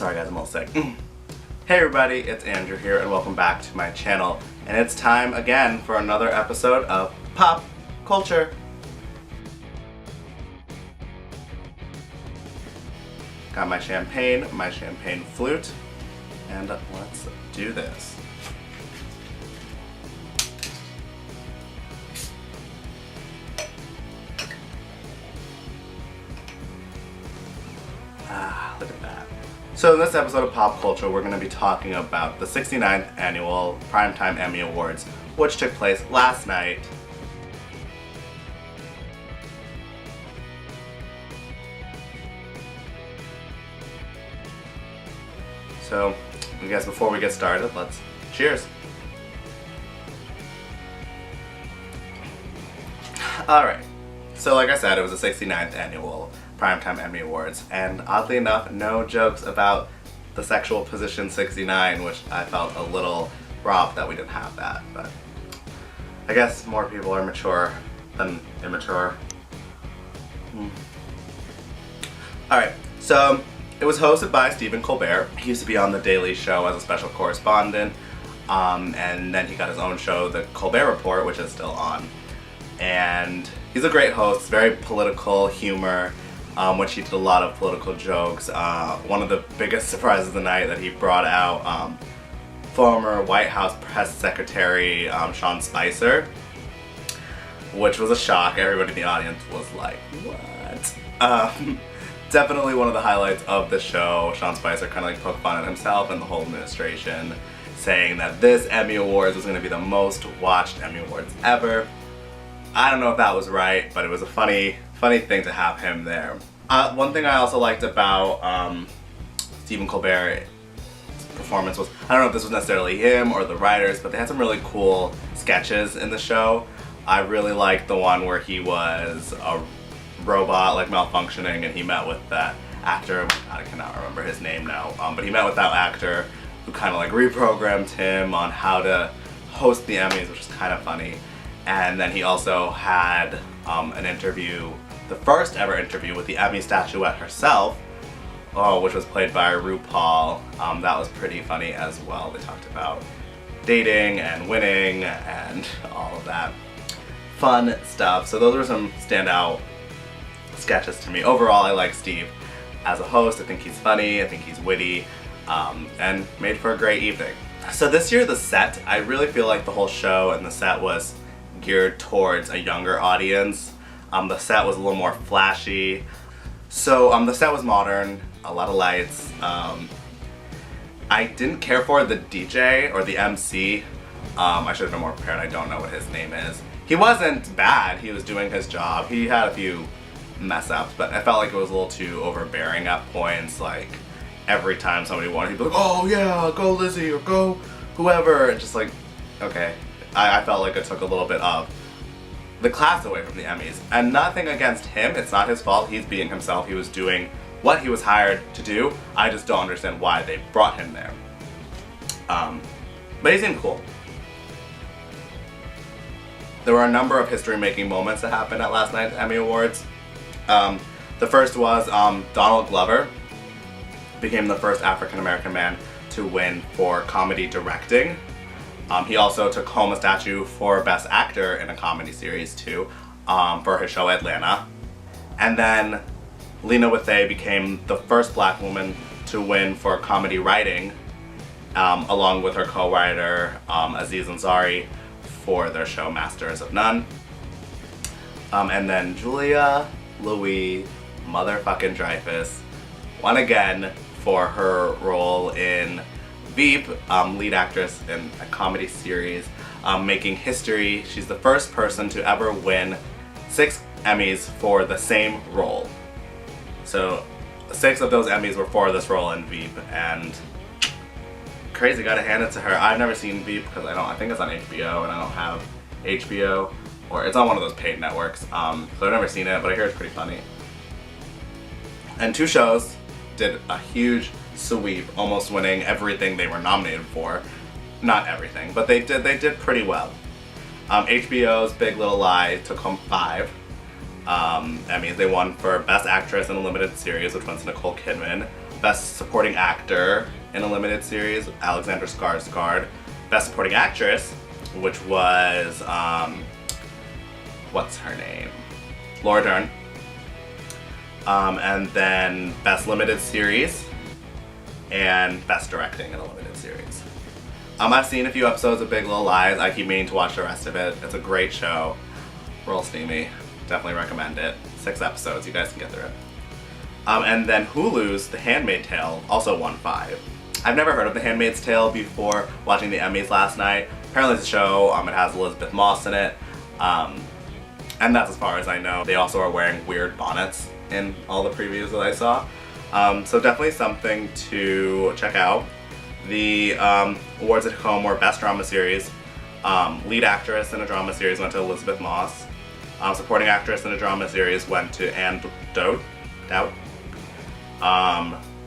Sorry guys, I'm all sick. Hey everybody, it's Andrew here and welcome back to my channel. And it's time again for another episode of Pop Culture. Got my champagne flute, and let's do this. Look at that. So in this episode of Pop Culture, we're going to be talking about the 69th Annual Primetime Emmy Awards, which took place last night. So, I guess before we get started, let's cheers. Alright, so like I said, it was the 69th Annual Primetime Emmy Awards, and oddly enough, no jokes about the sexual position 69, which I felt a little robbed that we didn't have that, but I guess more people are mature than immature. Alright, so it was hosted by Stephen Colbert. He used to be on The Daily Show as a special correspondent, and then he got his own show, The Colbert Report, which is still on. And he's a great host, very political humor, which he did a lot of political jokes. One of the biggest surprises of the night that he brought out former White House Press Secretary Sean Spicer, which was a shock. Everybody in the audience was like, what? Definitely one of the highlights of the show. Sean Spicer kind of like poked fun at himself and the whole administration, saying that this Emmy Awards was going to be the most watched Emmy Awards ever. I don't know if that was right, but it was a funny thing to have him there. One thing I also liked about Stephen Colbert's performance was, I don't know if this was necessarily him or the writers, but they had some really cool sketches in the show. I really liked the one where he was a robot, like malfunctioning, and he met with that actor, I cannot remember his name now, but he met with that actor who kind of like reprogrammed him on how to host the Emmys, which is kind of funny. And then he also had an interview, the first ever interview with the Emmy statuette herself, which was played by RuPaul. That was pretty funny as well. They talked about dating and winning and all of that fun stuff. So those were some standout sketches to me. Overall, I like Steve as a host. I think he's funny, I think he's witty, and made for a great evening. So this year, the set, I really feel like the whole show and the set was geared towards a younger audience. The set was a little more flashy. So the set was modern, a lot of lights. I didn't care for the DJ or the MC. I should have been more prepared, I don't know what his name is. He wasn't bad, he was doing his job. He had a few mess ups, but I felt like it was a little too overbearing at points. Like every time somebody won, he'd be like, oh yeah, go Lizzie or go whoever, and just like, okay. I felt like it took a little bit of the class away from the Emmys. And nothing against him, it's not his fault, he's being himself, he was doing what he was hired to do. I just don't understand why they brought him there. But he seemed cool. There were a number of history-making moments that happened at last night's Emmy Awards. The first was Donald Glover became the first African-American man to win for comedy directing. He also took home a statue for Best Actor in a comedy series too, for his show Atlanta. And then Lena Wathey became the first black woman to win for comedy writing, along with her co-writer Aziz Ansari for their show Masters of None. And then Julia Louis motherfucking Dreyfus won again for her role in Veep, lead actress in a comedy series, making history. She's the first person to ever win 6 Emmys for the same role. So 6 of those Emmys were for this role in Veep, and crazy, gotta hand it to her. I've never seen Veep because I think it's on HBO and I don't have HBO, or it's on one of those paid networks, so I've never seen it, but I hear it's pretty funny. And 2 shows did a huge sweep, almost winning everything they were nominated for. Not everything, but they did pretty well. HBO's Big Little Lies took home 5 Emmys. They won for Best Actress in a Limited Series, which went to Nicole Kidman. Best Supporting Actor in a Limited Series, Alexander Skarsgård. Best Supporting Actress, which was, what's her name? Laura Dern. And then Best Limited Series and Best Directing in a Limited Series. I've seen a few episodes of Big Little Lies. I keep meaning to watch the rest of it. It's a great show. Real steamy. Definitely recommend it. 6 episodes. You guys can get through it. And then Hulu's The Handmaid's Tale also won 5. I've never heard of The Handmaid's Tale before watching the Emmys last night. Apparently it's a show, it has Elizabeth Moss in it. And that's as far as I know. They also are wearing weird bonnets in all the previews that I saw. So definitely something to check out. The awards at home were Best Drama Series. Lead Actress in a Drama Series went to Elizabeth Moss. Supporting Actress in a Drama Series went to Anne Dowd.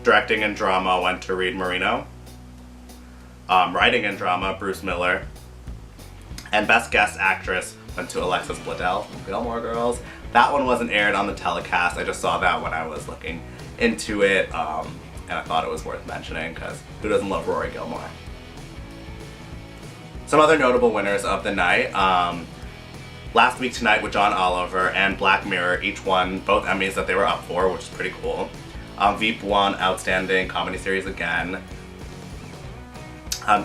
Directing and Drama went to Reed Marino. Writing and Drama, Bruce Miller. And Best Guest Actress went to Alexis Bledel from Gilmore Girls. That one wasn't aired on the telecast. I just saw that when I was looking into it, and I thought it was worth mentioning because who doesn't love Rory Gilmore? Some other notable winners of the night. Last Week Tonight with John Oliver and Black Mirror each won both Emmys that they were up for, which is pretty cool. Veep won Outstanding Comedy Series again.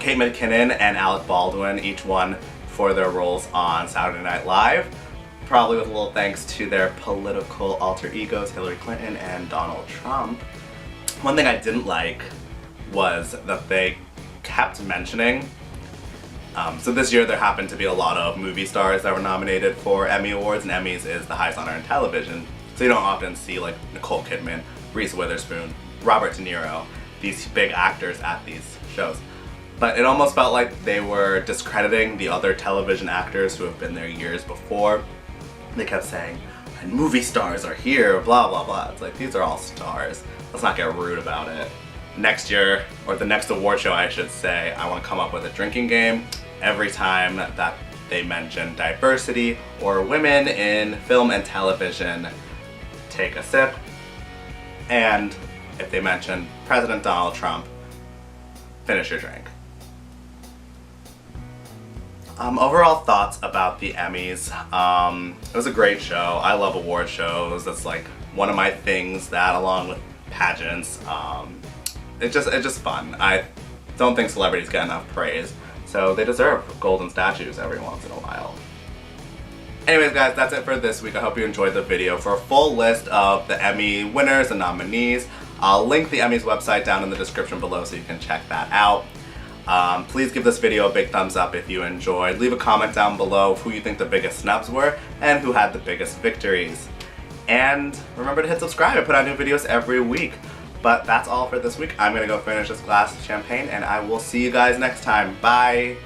Kate McKinnon and Alec Baldwin each won for their roles on Saturday Night Live, probably with a little thanks to their political alter egos, Hillary Clinton and Donald Trump. One thing I didn't like was that they kept mentioning, so this year there happened to be a lot of movie stars that were nominated for Emmy Awards, and Emmys is the highest honor in television, so you don't often see like Nicole Kidman, Reese Witherspoon, Robert De Niro, these big actors at these shows. But it almost felt like they were discrediting the other television actors who have been there years before. They kept saying, and movie stars are here, blah blah blah. It's like, these are all stars. Let's not get rude about it. Next year, or the next award show I should say, I want to come up with a drinking game. Every time that they mention diversity or women in film and television, take a sip. And if they mention President Donald Trump, finish your drink. Overall thoughts about the Emmys. It was a great show. I love award shows. That's like one of my things, that along with pageants. It's just fun. I don't think celebrities get enough praise, so they deserve golden statues every once in a while. Anyways guys, that's it for this week. I hope you enjoyed the video. For a full list of the Emmy winners and nominees, I'll link the Emmys website down in the description below so you can check that out. Please give this video a big thumbs up if you enjoyed. Leave a comment down below of who you think the biggest snubs were and who had the biggest victories. And remember to hit subscribe. I put out new videos every week. But that's all for this week. I'm gonna go finish this glass of champagne and I will see you guys next time. Bye!